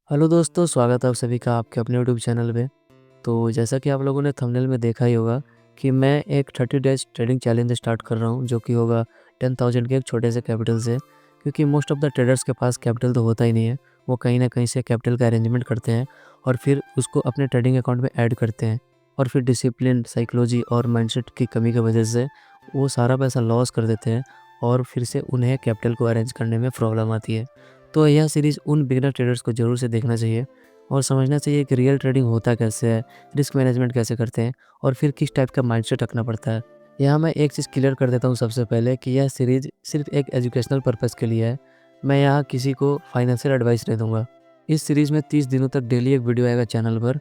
Hello दोस्तों, स्वागत है आप सभी का आपके अपने यूट्यूब चैनल पे। तो जैसा कि आप लोगों ने थंबनेल में देखा ही होगा कि मैं एक 30 डेज़ ट्रेडिंग चैलेंज स्टार्ट कर रहा हूँ, जो कि होगा 10,000 के एक छोटे से कैपिटल से। क्योंकि मोस्ट ऑफ द ट्रेडर्स के पास कैपिटल तो होता ही नहीं है। वो कहीं न कहीं से कैपिटल का अरेंजमेंट करते हैं और फिर उसको अपने ट्रेडिंग अकाउंट में ऐड करते हैं। और फिर डिसिप्लिन, साइकोलॉजी और माइंडसेट की कमी की वजह से वो सारा पैसा लॉस कर देते हैं और फिर से उन्हें कैपिटल को अरेंज करने में प्रॉब्लम आती है। तो यह सीरीज़ उन बिगिनर ट्रेडर्स को ज़रूर से देखना चाहिए और समझना चाहिए कि रियल ट्रेडिंग होता कैसे है, रिस्क मैनेजमेंट कैसे करते हैं और फिर किस टाइप का माइंडसेट रखना पड़ता है। यहाँ मैं एक चीज़ क्लियर कर देता हूँ सबसे पहले कि यह सीरीज़ सिर्फ एक एजुकेशनल पर्पज़ के लिए है। मैं यहाँ किसी को फाइनेंशियल एडवाइस नहीं दूँगा। इस सीरीज़ में 30 दिनों तक डेली एक वीडियो आएगा चैनल पर,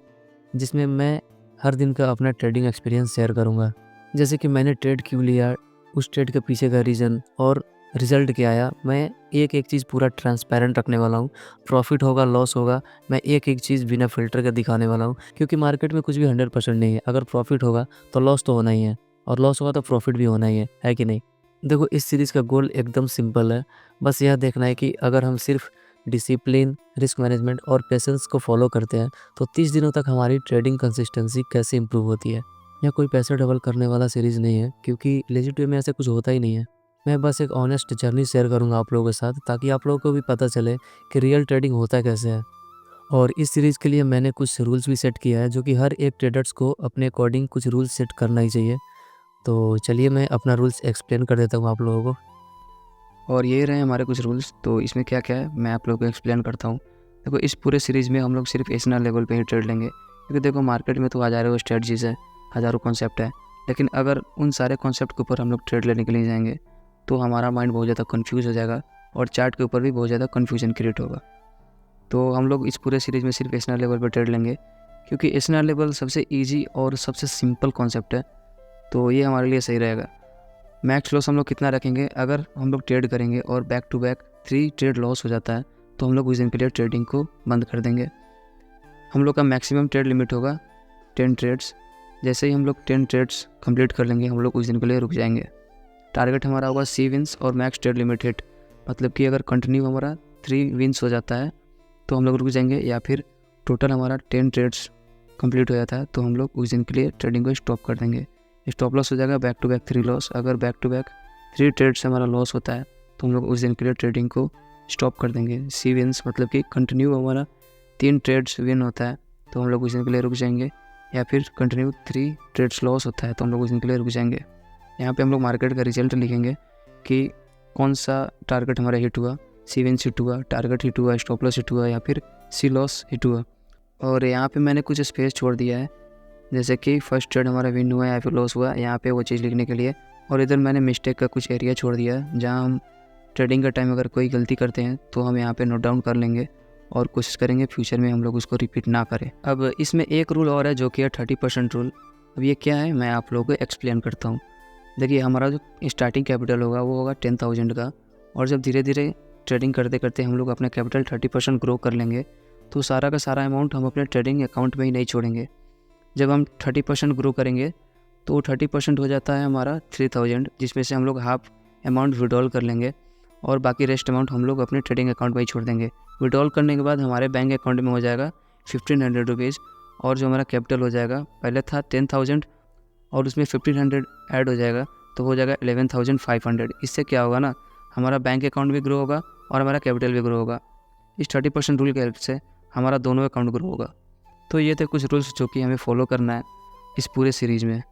जिसमें मैं हर दिन का अपना ट्रेडिंग एक्सपीरियंस शेयर करूँगा। जैसे कि मैंने ट्रेड क्यों लिया, उस ट्रेड के पीछे का रीज़न और रिज़ल्ट क्या आया। मैं एक-एक चीज़ पूरा ट्रांसपेरेंट रखने वाला हूँ। प्रॉफ़िट होगा, लॉस होगा, मैं एक-एक चीज़ बिना फ़िल्टर के दिखाने वाला हूँ। क्योंकि मार्केट में कुछ भी 100% नहीं है। अगर प्रॉफ़िट होगा तो लॉस तो होना ही है और लॉस होगा तो प्रॉफ़िट भी होना ही है कि नहीं? देखो, इस सीरीज़ का गोल एकदम सिंपल है। बस यह देखना है कि अगर हम सिर्फ़ डिसिप्लिन, रिस्क मैनेजमेंट और पेशेंस को फ़ॉलो करते हैं तो 30 दिनों तक हमारी ट्रेडिंग कंसिस्टेंसी कैसे इम्प्रूव होती है। यह कोई पैसे डबल करने वाला सीरीज़ नहीं है, क्योंकि लेजिट वे में ऐसा कुछ होता ही नहीं है। मैं बस एक ऑनेस्ट जर्नी शेयर करूँगा आप लोगों के साथ, ताकि आप लोगों को भी पता चले कि रियल ट्रेडिंग होता कैसे है। और इस सीरीज़ के लिए मैंने कुछ रूल्स भी सेट किया है, जो कि हर एक ट्रेडर्स को अपने अकॉर्डिंग कुछ रूल्स सेट करना ही चाहिए। तो चलिए मैं अपना रूल्स एक्सप्लेन कर देता हूँ आप लोगों को। और ये रहे हमारे कुछ रूल्स। तो इसमें क्या-क्या है मैं आप लोगों को एक्सप्लेन करता हूँ। देखो, इस पूरे सीरीज़ में हम लोग सिर्फ एसनल लेवल पे ही ट्रेड लेंगे, क्योंकि देखो मार्केट में तो हज़ारों स्ट्रेटजीज़ है, हज़ारों कॉन्सेप्ट है। लेकिन अगर उन सारे कॉन्सेप्ट के ऊपर हम लोग ट्रेड लेने के लिए जाएँगे तो हमारा माइंड बहुत ज़्यादा कन्फ्यूज़ हो जाएगा और चार्ट के ऊपर भी बहुत ज़्यादा कन्फ्यूजन क्रिएट होगा। तो हम लोग इस पूरे सीरीज़ में सिर्फ एसनल लेवल पे ट्रेड लेंगे, क्योंकि एसनल लेवल सबसे ईज़ी और सबसे सिंपल कॉन्सेप्ट है, तो ये हमारे लिए सही रहेगा। मैक्स लॉस हम लोग कितना रखेंगे? अगर हम लोग ट्रेड करेंगे और back to back 3 trade loss हो जाता है तो हम लोग उस दिन के लिए ट्रेडिंग को बंद कर देंगे। हम लोग का मैक्सिमम ट्रेड लिमिट होगा 10 ट्रेड्स। जैसे ही हम लोग 10 ट्रेड्स कंप्लीट कर लेंगे हम लोग उस दिन के लिए रुक जाएंगे। टारगेट हमारा होगा C विन्स और मैक्स ट्रेड लिमिट हिट। मतलब कि अगर कंटिन्यू हमारा 3 विन्स हो जाता है तो हम लोग रुक जाएंगे, या फिर टोटल हमारा 10 ट्रेड्स कंप्लीट हो जाता है तो हम लोग उस दिन के लिए ट्रेडिंग को स्टॉप कर देंगे। स्टॉप लॉस हो जाएगा बैक टू बैक 3 लॉस। अगर बैक टू बैक 3 ट्रेड से हमारा लॉस होता है तो हम लोग उस दिन के लिए ट्रेडिंग को स्टॉप कर देंगे। C विन्स मतलब कि कंटिन्यू हमारा 3 ट्रेड्स विन होता है तो हम लोग उस दिन के लिए रुक जाएंगे, या फिर कंटिन्यू 3 ट्रेड्स लॉस होता है तो हम लोग उस दिन के लिए रुक जाएंगे। यहाँ पे हम लोग मार्केट का रिजल्ट लिखेंगे कि कौन सा टारगेट हमारा हिट हुआ, C विन्स हिट हुआ, टारगेट हिट हुआ, स्टॉप लॉस हिट हुआ, या फिर C लॉस हिट हुआ। और यहाँ पे मैंने कुछ स्पेस छोड़ दिया है, जैसे कि फर्स्ट ट्रेड हमारा विन हुआ या फिर लॉस हुआ, यहाँ पे वो चीज़ लिखने के लिए। और इधर मैंने मिस्टेक का कुछ एरिया छोड़ दिया है, जहाँ हम ट्रेडिंग का टाइम अगर कोई गलती करते हैं तो हम यहाँ पे नोट डाउन कर लेंगे और कोशिश करेंगे फ्यूचर में हम लोग उसको रिपीट ना करें। अब इसमें एक रूल और है जो कि है 30% रूल। अब ये क्या है मैं आप लोगों को एक्सप्लेन करता हूँ। देखिए, हमारा जो स्टार्टिंग कैपिटल होगा वो होगा 10,000 का, और जब धीरे धीरे ट्रेडिंग करते करते हम लोग अपना कैपिटल 30% ग्रो कर लेंगे तो सारा का सारा अमाउंट हम अपने ट्रेडिंग अकाउंट में ही नहीं छोड़ेंगे। जब हम 30% ग्रो करेंगे तो 30% हो जाता है हमारा 3,000, जिसमें से हम लोग हाफ अमाउंट विड्रॉल कर लेंगे और बाकी रेस्ट अमाउंट हम लोग अपने ट्रेडिंग अकाउंट में ही छोड़ देंगे। विड्रॉल करने के बाद हमारे बैंक अकाउंट में हो जाएगा 1,500 रुपीज़, और जो हमारा कैपिटल हो जाएगा पहले था 10,000 और उसमें 1,500 ऐड हो जाएगा तो हो जाएगा 11,500। इससे क्या होगा ना, हमारा बैंक अकाउंट भी ग्रो होगा और हमारा कैपिटल भी ग्रो होगा। इस 30% रूल के हेल्प से हमारा दोनों अकाउंट ग्रो होगा। तो ये थे कुछ रूल्स जो कि हमें फॉलो करना है इस पूरे सीरीज़ में।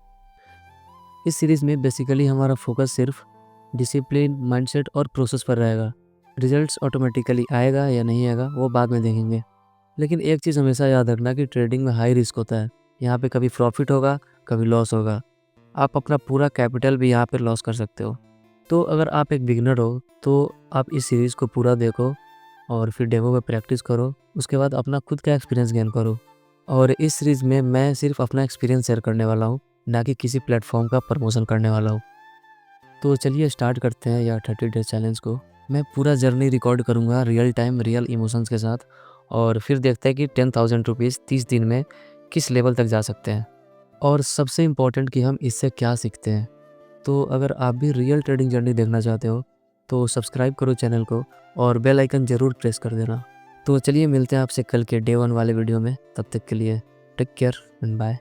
इस सीरीज़ में बेसिकली हमारा फोकस सिर्फ डिसिप्लिन, माइंडसेट और प्रोसेस पर रहेगा। रिजल्ट्स ऑटोमेटिकली आएगा या नहीं आएगा वो बाद में देखेंगे। लेकिन एक चीज़ हमेशा याद रखना कि ट्रेडिंग में हाई रिस्क होता है। यहाँ पे कभी प्रॉफिट होगा, कभी लॉस होगा। आप अपना पूरा कैपिटल भी यहाँ पे लॉस कर सकते हो। तो अगर आप एक बिगिनर हो तो आप इस सीरीज़ को पूरा देखो और फिर डेमो में प्रैक्टिस करो। उसके बाद अपना खुद का एक्सपीरियंस गेन करो। और इस सीरीज़ में मैं सिर्फ अपना एक्सपीरियंस शेयर करने वाला हूँ, ना कि किसी प्लेटफॉर्म का प्रमोशन करने वाला हूँ। तो चलिए स्टार्ट करते हैं यार 30 डेज चैलेंज को। मैं पूरा जर्नी रिकॉर्ड करूँगा रियल टाइम, रियल इमोशंस के साथ, और फिर देखते हैं कि 10,000 रुपीज़ 30 दिन में किस लेवल तक जा सकते हैं। और सबसे इम्पोर्टेंट कि हम इससे क्या सीखते हैं। तो अगर आप भी रियल ट्रेडिंग जर्नी देखना चाहते हो तो सब्सक्राइब करो चैनल को और बेल आइकन ज़रूर प्रेस कर देना। तो चलिए मिलते हैं आपसे कल के डे 1 वाले वीडियो में। तब तक के लिए टेक केयर एंड बाय।